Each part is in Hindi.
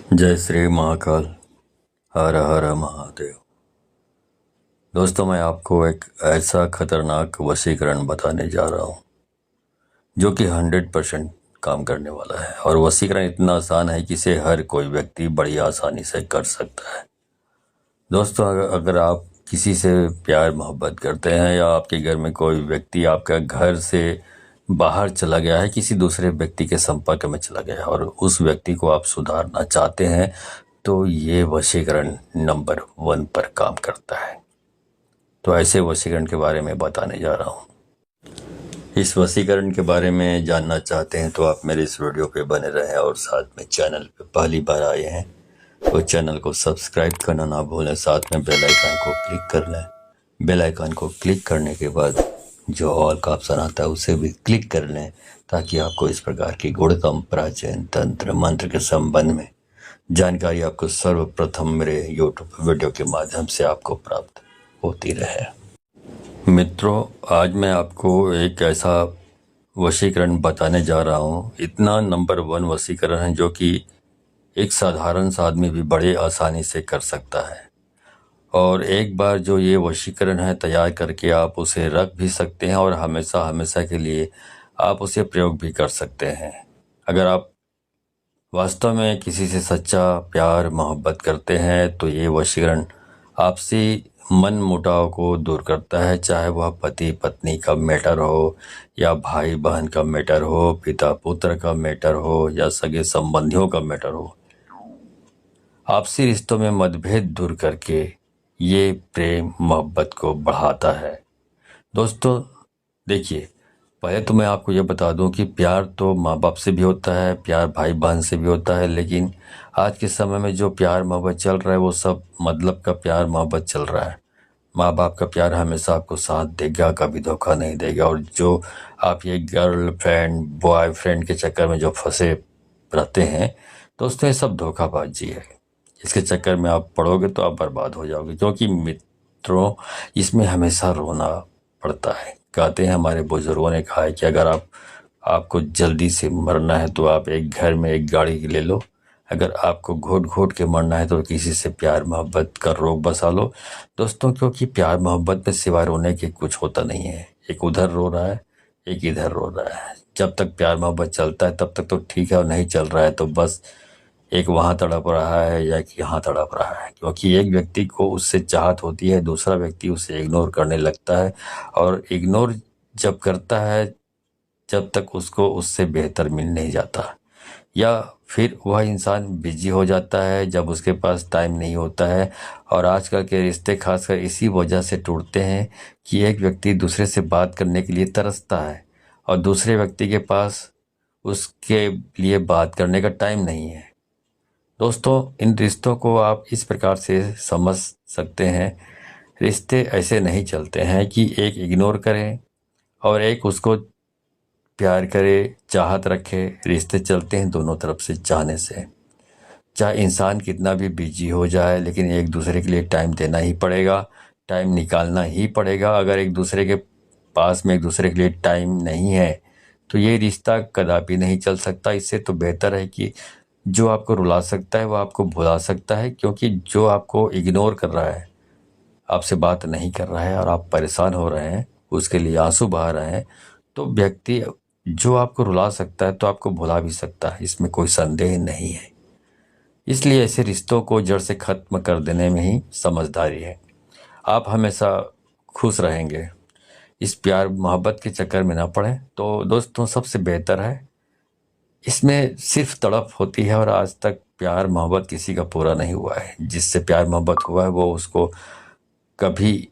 जय श्री महाकाल। हर हर महादेव। दोस्तों, मैं आपको एक ऐसा खतरनाक वशीकरण बताने जा रहा हूँ जो कि 100% काम करने वाला है। और वशीकरण इतना आसान है कि इसे हर कोई व्यक्ति बड़ी आसानी से कर सकता है। दोस्तों, अगर आप किसी से प्यार मोहब्बत करते हैं या आपके घर में कोई व्यक्ति आपका घर से बाहर चला गया है, किसी दूसरे व्यक्ति के संपर्क में चला गया है और उस व्यक्ति को आप सुधारना चाहते हैं, तो ये वशीकरण नंबर 1 पर काम करता है। तो ऐसे वशीकरण के बारे में बताने जा रहा हूँ। इस वशीकरण के बारे में जानना चाहते हैं तो आप मेरे इस वीडियो पे बने रहें, और साथ में चैनल पे पहली बार आए हैं तो चैनल को सब्सक्राइब करना ना भूलें। साथ में बेल आइकन को क्लिक कर लें। बेल आइकन को क्लिक करने के बाद जो ऑल का ऑप्शन आता है उसे भी क्लिक कर लें, ताकि आपको इस प्रकार की गुणतम प्राचीन तंत्र मंत्र के संबंध में जानकारी आपको सर्वप्रथम मेरे यूट्यूब वीडियो के माध्यम से आपको प्राप्त होती रहे। मित्रों, आज मैं आपको एक ऐसा वशीकरण बताने जा रहा हूँ। इतना नंबर 1 वशीकरण है जो कि एक साधारण सा आदमी भी बड़े आसानी से कर सकता है। और एक बार जो ये वशीकरण है तैयार करके आप उसे रख भी सकते हैं और हमेशा हमेशा के लिए आप उसे प्रयोग भी कर सकते हैं। अगर आप वास्तव में किसी से सच्चा प्यार मोहब्बत करते हैं तो ये वशीकरण आपसी मन मुटाव को दूर करता है, चाहे वह पति पत्नी का मैटर हो या भाई बहन का मैटर हो, पिता पुत्र का मैटर हो या सगे संबंधियों का मैटर हो। आपसी रिश्तों में मतभेद दूर करके ये प्रेम मोहब्बत को बढ़ाता है। दोस्तों देखिए, पहले तो मैं आपको ये बता दूं कि प्यार तो माँ बाप से भी होता है, प्यार भाई बहन से भी होता है, लेकिन आज के समय में जो प्यार मोहब्बत चल रहा है वो सब मतलब का प्यार मोहब्बत चल रहा है। माँ बाप का प्यार हमेशा आपको साथ देगा, कभी धोखा नहीं देगा। और जो आप ये गर्लफ्रेंड बॉयफ्रेंड के चक्कर में जो फंसे रहते हैं, दोस्तों ये सब धोखाबाजी है। इसके चक्कर में आप पड़ोगे तो आप बर्बाद हो जाओगे, क्योंकि मित्रों इसमें हमेशा रोना पड़ता है। कहते हैं, हमारे बुजुर्गों ने कहा है कि अगर आपको जल्दी से मरना है तो आप एक घर में एक गाड़ी ले लो, अगर आपको घोट घोट के मरना है तो किसी से प्यार मोहब्बत का रोग बसा लो। दोस्तों, क्योंकि प्यार मोहब्बत में सिवाय रोने के कुछ होता नहीं है। एक उधर रो रहा है, एक इधर रो रहा है। जब तक प्यार मोहब्बत चलता है तब तक तो ठीक है, और नहीं चल रहा है तो बस एक वहां तड़प रहा है या कि यहाँ तड़प रहा है। क्योंकि एक व्यक्ति को उससे चाहत होती है, दूसरा व्यक्ति उसे इग्नोर करने लगता है, और इग्नोर जब करता है जब तक उसको उससे बेहतर मिल नहीं जाता, या फिर वह इंसान बिजी हो जाता है जब उसके पास टाइम नहीं होता है। और आजकल के रिश्ते खासकर इसी वजह से टूटते हैं कि एक व्यक्ति दूसरे से बात करने के लिए तरसता है और दूसरे व्यक्ति के पास उसके लिए बात करने का टाइम नहीं है। दोस्तों, इन रिश्तों को आप इस प्रकार से समझ सकते हैं। रिश्ते ऐसे नहीं चलते हैं कि एक इग्नोर करे और एक उसको प्यार करे, चाहत रखे। रिश्ते चलते हैं दोनों तरफ से चाहने से। चाहे इंसान कितना भी बिजी हो जाए, लेकिन एक दूसरे के लिए टाइम देना ही पड़ेगा, टाइम निकालना ही पड़ेगा। अगर एक दूसरे के पास में एक दूसरे के लिए टाइम नहीं है तो ये रिश्ता कदापि नहीं चल सकता। इससे तो बेहतर है कि जो आपको रुला सकता है वो आपको भुला सकता है, क्योंकि जो आपको इग्नोर कर रहा है, आपसे बात नहीं कर रहा है और आप परेशान हो रहे हैं, उसके लिए आंसू बहा रहे हैं, तो व्यक्ति जो आपको रुला सकता है तो आपको भुला भी सकता है, इसमें कोई संदेह नहीं है। इसलिए ऐसे रिश्तों को जड़ से खत्म कर देने में ही समझदारी है। आप हमेशा खुश रहेंगे, इस प्यार मोहब्बत के चक्कर में ना पड़े। तो दोस्तों, सबसे बेहतर है, इसमें सिर्फ तड़प होती है और आज तक प्यार मोहब्बत किसी का पूरा नहीं हुआ है। जिससे प्यार मोहब्बत हुआ है वो उसको कभी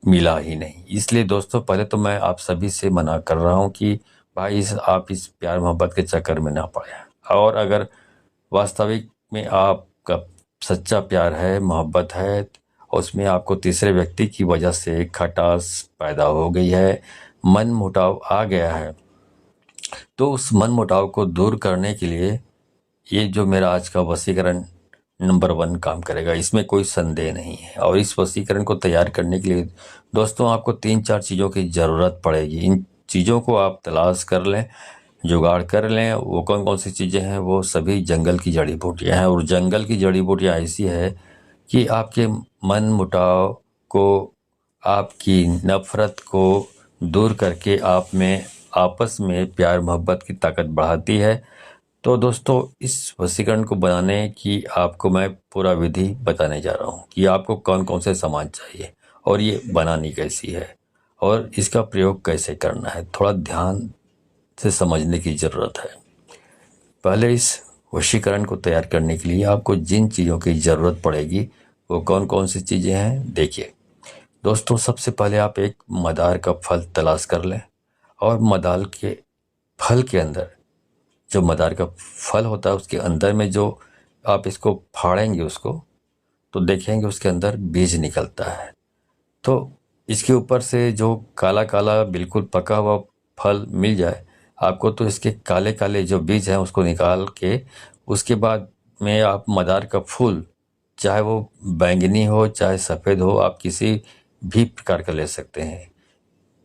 मिला ही नहीं। इसलिए दोस्तों, पहले तो मैं आप सभी से मना कर रहा हूँ कि भाई आप इस प्यार मोहब्बत के चक्कर में ना पड़े। और अगर वास्तविक में आपका सच्चा प्यार है, मोहब्बत है, उसमें आपको तीसरे व्यक्ति की वजह से खटास पैदा हो गई है, मन मुटाव आ गया है, तो उस मन मुटाव को दूर करने के लिए ये जो मेरा आज का वशीकरण नंबर 1 काम करेगा, इसमें कोई संदेह नहीं है। और इस वशीकरण को तैयार करने के लिए दोस्तों आपको 3-4 चीज़ों की ज़रूरत पड़ेगी। इन चीज़ों को आप तलाश कर लें। जुगाड़ कर लें। वो कौन कौन सी चीज़ें हैं, वो सभी जंगल की जड़ी बूटियाँ हैं। और जंगल की जड़ी बूटियाँ ऐसी है कि आपके मन मुटाव को, आपकी नफ़रत को दूर करके आप में आपस में प्यार मोहब्बत की ताकत बढ़ाती है। तो दोस्तों, इस वशीकरण को बनाने की आपको मैं पूरा विधि बताने जा रहा हूँ कि आपको कौन कौन से सामान चाहिए और ये बनानी कैसी है और इसका प्रयोग कैसे करना है। थोड़ा ध्यान से समझने की ज़रूरत है। पहले इस वशीकरण को तैयार करने के लिए आपको जिन चीज़ों की ज़रूरत पड़ेगी वो कौन कौन सी चीज़ें हैं, देखिए दोस्तों। सबसे पहले आप एक मदार का फल तलाश कर लें और मदार के फल के अंदर, जो मदार का फल होता है उसके अंदर में जो आप इसको फाड़ेंगे उसको, तो देखेंगे उसके अंदर बीज निकलता है। तो इसके ऊपर से जो काला काला बिल्कुल पका हुआ फल मिल जाए आपको, तो इसके काले काले जो बीज हैं उसको निकाल के उसके बाद में आप मदार का फूल, चाहे वो बैंगनी हो चाहे सफ़ेद हो, आप किसी भी प्रकार का ले सकते हैं।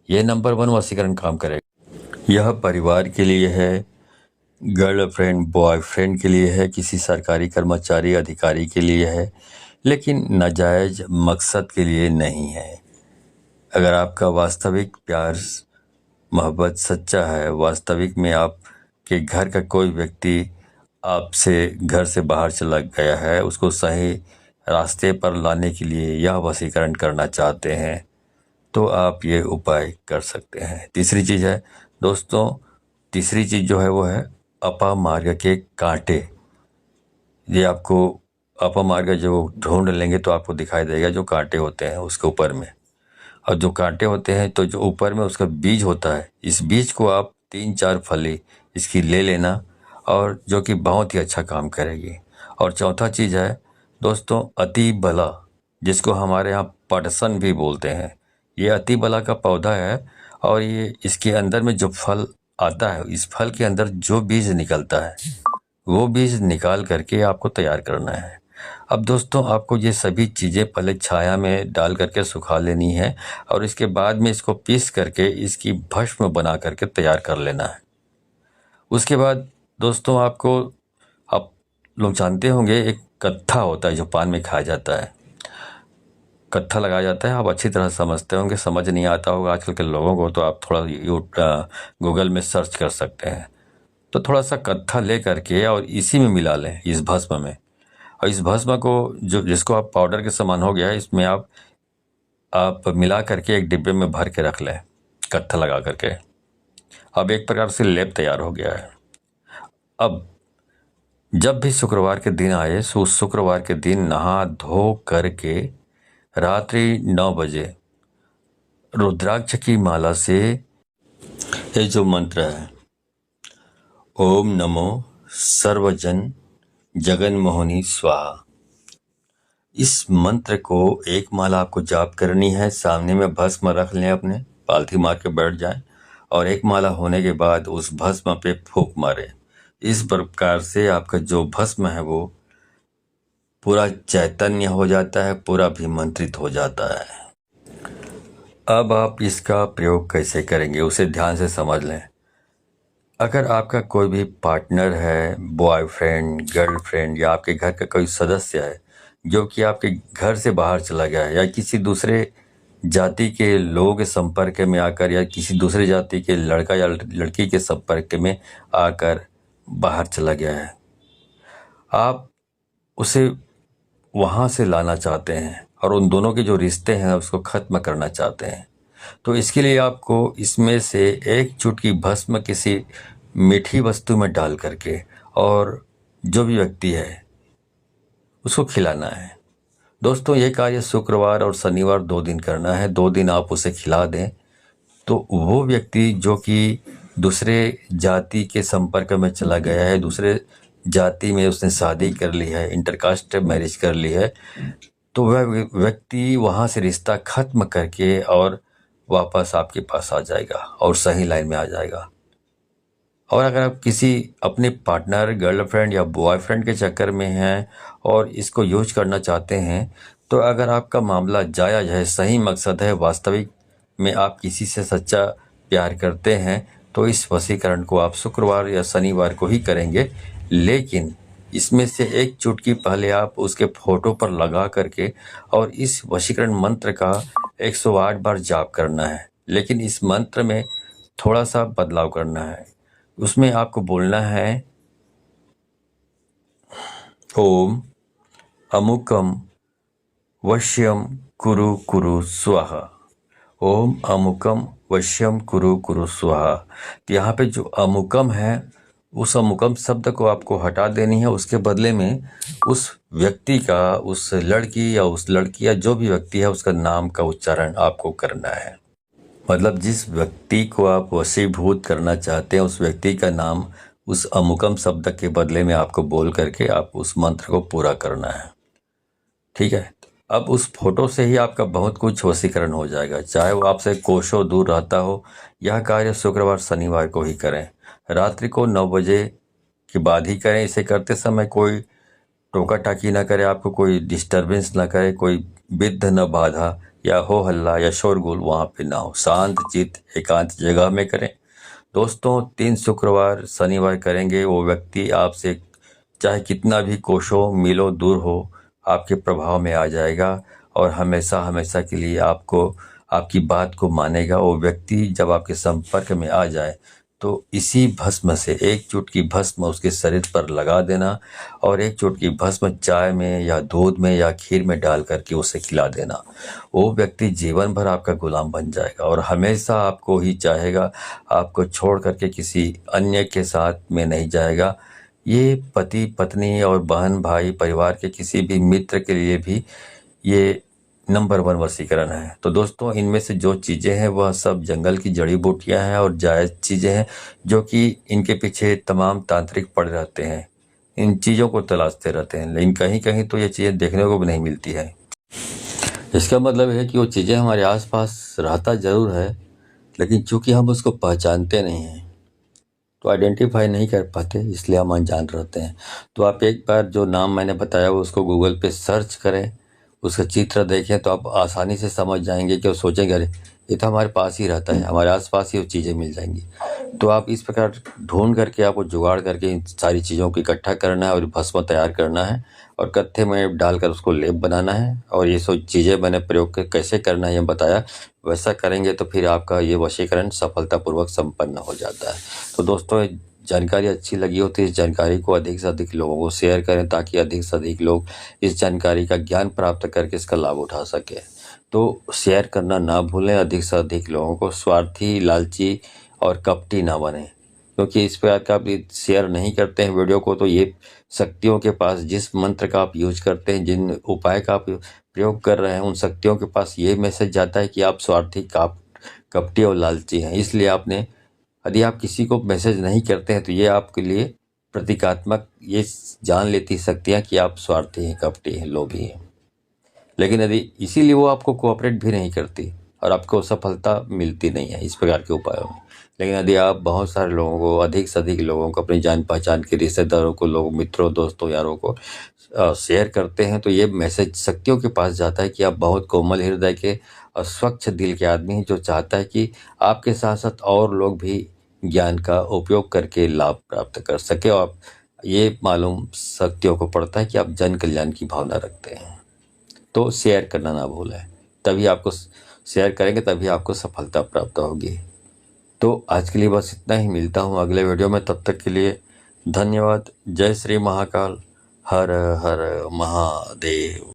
ये नंबर 1 वशीकरण काम करेगा। यह परिवार के लिए है, गर्लफ्रेंड बॉयफ्रेंड के लिए है, किसी सरकारी कर्मचारी अधिकारी के लिए है, लेकिन नाजायज मकसद के लिए नहीं है। अगर आपका वास्तविक प्यार मोहब्बत सच्चा है, वास्तविक में आपके घर का कोई व्यक्ति आपसे घर से बाहर चला गया है, उसको सही रास्ते पर लाने के लिए यह वशीकरण करना चाहते हैं, तो आप ये उपाय कर सकते हैं। तीसरी चीज़ है दोस्तों, तीसरी चीज़ जो है वो है अपामार्ग के कांटे। ये आपको अपामार्ग जो ढूंढ लेंगे तो आपको दिखाई देगा, जो कांटे होते हैं उसके ऊपर में। और जो कांटे होते हैं तो जो ऊपर में उसका बीज होता है, इस बीज को आप 3-4 फली इसकी ले लेना, और जो कि बहुत ही अच्छा काम करेगी। और चौथा चीज़ है दोस्तों अति बला, जिसको हमारे यहाँ पटसन भी बोलते हैं। ये अति बला का पौधा है और ये इसके अंदर में जो फल आता है, इस फल के अंदर जो बीज निकलता है वो बीज निकाल करके आपको तैयार करना है। अब दोस्तों, आपको ये सभी चीज़ें पहले छाया में डाल करके सुखा लेनी है और इसके बाद में इसको पीस करके इसकी भस्म बना करके तैयार कर लेना है। उसके बाद दोस्तों, आपको, आप लोग जानते होंगे एक कत्था होता है जो पान में खाया जाता है, कत्था लगाया जाता है। आप अच्छी तरह समझते होंगे, समझ नहीं आता होगा आजकल के लोगों को तो आप थोड़ा गूगल में सर्च कर सकते हैं। तो थोड़ा सा कत्था ले करके और इसी में मिला लें, इस भस्म में। और इस भस्म को जो जिसको आप पाउडर के समान हो गया है, इसमें आप मिला करके एक डिब्बे में भर के रख लें, कत्था लगा करके। अब एक प्रकार से लेप तैयार हो गया है। अब जब भी शुक्रवार के दिन आए, उस शुक्रवार के दिन नहा धो करके रात्रि 9 बजे रुद्राक्ष की माला से ये जो मंत्र है, ओम नमो सर्वजन जगन्मोहिनी स्वाहा, इस मंत्र को एक माला आपको जाप करनी है। सामने में भस्म रख लें, अपने पालथी मार के बैठ जाएं और एक माला होने के बाद उस भस्म पे फूंक मारें। इस प्रकार से आपका जो भस्म है वो पूरा चैतन्य हो जाता है, पूरा अभिमंत्रित हो जाता है। अब आप इसका प्रयोग कैसे करेंगे उसे ध्यान से समझ लें। अगर आपका कोई भी पार्टनर है, बॉयफ्रेंड गर्लफ्रेंड या आपके घर का कोई सदस्य है जो कि आपके घर से बाहर चला गया है, या किसी दूसरे जाति के लोगों के संपर्क में आकर, या किसी दूसरे जाति के लड़का या लड़की के संपर्क में आकर बाहर चला गया है, आप उसे वहाँ से लाना चाहते हैं और उन दोनों के जो रिश्ते हैं उसको ख़त्म करना चाहते हैं, तो इसके लिए आपको इसमें से एक चुटकी भस्म किसी मीठी वस्तु में डाल करके और जो भी व्यक्ति है उसको खिलाना है। दोस्तों, ये कार्य शुक्रवार और शनिवार 2 दिन करना है। 2 दिन आप उसे खिला दें तो वो व्यक्ति जो कि दूसरे जाति के संपर्क में चला गया है, दूसरे जाति में उसने शादी कर ली है, इंटरकास्ट मैरिज कर ली है, तो वह व्यक्ति वहाँ से रिश्ता खत्म करके और वापस आपके पास आ जाएगा और सही लाइन में आ जाएगा। और अगर आप किसी अपने पार्टनर गर्लफ्रेंड या बॉयफ्रेंड के चक्कर में हैं और इसको यूज करना चाहते हैं, तो अगर आपका मामला जायज़ है, सही मकसद है, वास्तविक में आप किसी से सच्चा प्यार करते हैं, तो इस वशीकरण को आप शुक्रवार या शनिवार को ही करेंगे, लेकिन इसमें से एक चुटकी पहले आप उसके फोटो पर लगा करके और इस वशीकरण मंत्र का 108 बार जाप करना है। लेकिन इस मंत्र में थोड़ा सा बदलाव करना है। उसमें आपको बोलना है ओम अमुकम वश्यम कुरु कुरु स्वाहा। ओम अमुकम वश्यम कुरु कुरु स्वाहा। तो यहाँ पे जो अमुकम है, उस अमुकम शब्द को आपको हटा देनी है। उसके बदले में उस व्यक्ति का, उस लड़की या उस लड़की या जो भी व्यक्ति है, उसका नाम का उच्चारण आपको करना है। मतलब जिस व्यक्ति को आप वशीभूत करना चाहते हैं, उस व्यक्ति का नाम उस अमुकम शब्द के बदले में आपको बोल करके आप उस मंत्र को पूरा करना है। ठीक है। अब उस फोटो से ही आपका बहुत कुछ वशीकरण हो जाएगा, चाहे वो आपसे कोसों दूर रहता हो। यह कार्य शुक्रवार शनिवार को ही करें। रात्रि को 9 बजे के बाद ही करें। इसे करते समय कोई टोका टाकी ना करे, आपको कोई डिस्टरबेंस ना करे, कोई विघ्न न बाधा या हो हल्ला या शोरगुल वहाँ पे ना हो। शांत चित्त एकांत जगह में करें। दोस्तों 3 शुक्रवार शनिवार करेंगे, वो व्यक्ति आपसे चाहे कितना भी कोसों मीलों दूर हो, आपके प्रभाव में आ जाएगा और हमेशा हमेशा के लिए आपको, आपकी बात को मानेगा। वो व्यक्ति जब आपके संपर्क में आ जाए तो इसी भस्म से एक चुटकी भस्म उसके शरीर पर लगा देना और एक चुटकी भस्म चाय में या दूध में या खीर में डाल करके उसे खिला देना। वो व्यक्ति जीवन भर आपका गुलाम बन जाएगा और हमेशा आपको ही चाहेगा, आपको छोड़ करके किसी अन्य के साथ में नहीं जाएगा। ये पति पत्नी और बहन भाई परिवार के किसी भी मित्र के लिए भी ये नंबर 1 वशीकरण है। तो दोस्तों इनमें से जो चीज़ें हैं वह सब जंगल की जड़ी बूटियां हैं और जायज़ चीज़ें हैं, जो कि इनके पीछे तमाम तांत्रिक पड़े रहते हैं, इन चीज़ों को तलाशते रहते हैं, लेकिन कहीं कहीं तो ये चीज़ें देखने को भी नहीं मिलती है। इसका मतलब है कि वो चीज़ें हमारे आसपास रहता ज़रूर है, लेकिन चूंकि हम उसको पहचानते नहीं हैं तो आइडेंटिफाई नहीं कर पाते, इसलिए हम अनजान रहते हैं। तो आप एक बार जो नाम मैंने बताया वो उसको गूगल पे सर्च करें, उसका चित्र देखें तो आप आसानी से समझ जाएंगे कि वो सोचेंगे अरे ये तो हमारे पास ही रहता है, हमारे आसपास ही वो चीज़ें मिल जाएंगी। तो आप इस प्रकार ढूंढ करके आपको जुगाड़ करके इन सारी चीज़ों को इकट्ठा करना है और भस्म तैयार करना है और कत्थे में डालकर उसको लेप बनाना है। और ये सब चीज़ें मैंने प्रयोग कैसे करना है ये बताया, वैसा करेंगे तो फिर आपका ये वशीकरण सफलतापूर्वक संपन्न हो जाता है। तो दोस्तों जानकारी अच्छी लगी हो तो इस जानकारी को अधिक से अधिक लोगों को शेयर करें, ताकि अधिक से अधिक लोग इस जानकारी का ज्ञान प्राप्त करके इसका लाभ उठा सके। तो शेयर करना ना भूलें अधिक से अधिक लोगों को। स्वार्थी, लालची और कपटी ना बने, क्योंकि इस प्रकार का आप शेयर नहीं करते हैं वीडियो को तो ये शक्तियों के पास, जिस मंत्र का आप यूज करते हैं, जिन उपाय का आप प्रयोग कर रहे हैं, उन शक्तियों के पास ये मैसेज जाता है कि आप स्वार्थी, कपटी और लालची हैं। इसलिए आपने, यदि आप किसी को मैसेज नहीं करते हैं तो ये आपके लिए प्रतीकात्मक ये जान लेती शक्तियाँ कि आप स्वार्थी हैं, कपटी हैं, लोभी हैं। लेकिन यदि इसीलिए वो आपको कोऑपरेट भी नहीं करती और आपको सफलता मिलती नहीं है इस प्रकार के उपायों में। लेकिन यदि आप बहुत सारे लोगों को, अधिक से अधिक लोगों को, अपनी जान पहचान के रिश्तेदारों को, लोग मित्रों, दोस्तों, यारों को शेयर करते हैं तो ये मैसेज शक्तियों के पास जाता है कि आप बहुत कोमल हृदय के और स्वच्छ दिल के आदमी हैं, जो चाहता है कि आपके साथ साथ और लोग भी ज्ञान का उपयोग करके लाभ प्राप्त कर सके। और ये मालूम शक्तियों को पड़ता है कि आप जन कल्याण की भावना रखते हैं। तो शेयर करना ना भूलें, तभी आपको, शेयर करेंगे तभी आपको सफलता प्राप्त होगी। तो आज के लिए बस इतना ही, मिलता हूँ अगले वीडियो में, तब तक के लिए धन्यवाद। जय श्री महाकाल। हर हर महादेव।